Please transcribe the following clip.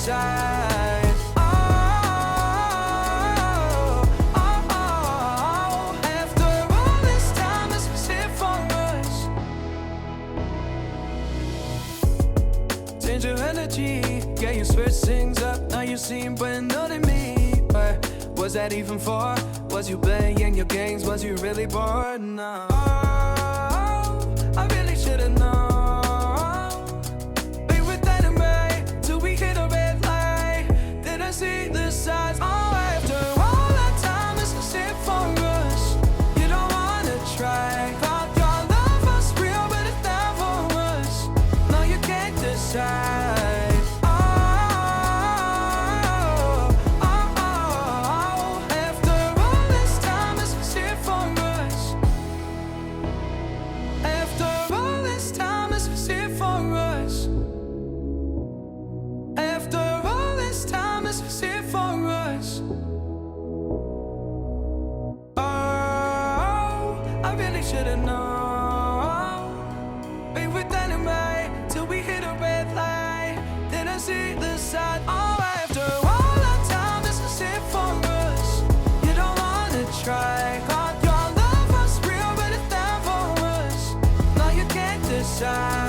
decide. After all this time, this was it for us. Change your energy, yeah, you switch things up. Now you seem brand new to me. But was that even for? Was you playing your games? Was you really bored? No, I really should've known. We were dynamite till we hit a red light. Did I see the signs? Oh, after all that time, this is it for us. You don't wanna try. Thought your love was real, but it never was. No, you can't decide. This was it for us. Oh, I really should've known. We were dynamite till we hit a red light. Didn't see the side. Oh, after all that time, this was it for us. You don't wanna try. Thought your love was real, but it never was. No, you can't decide.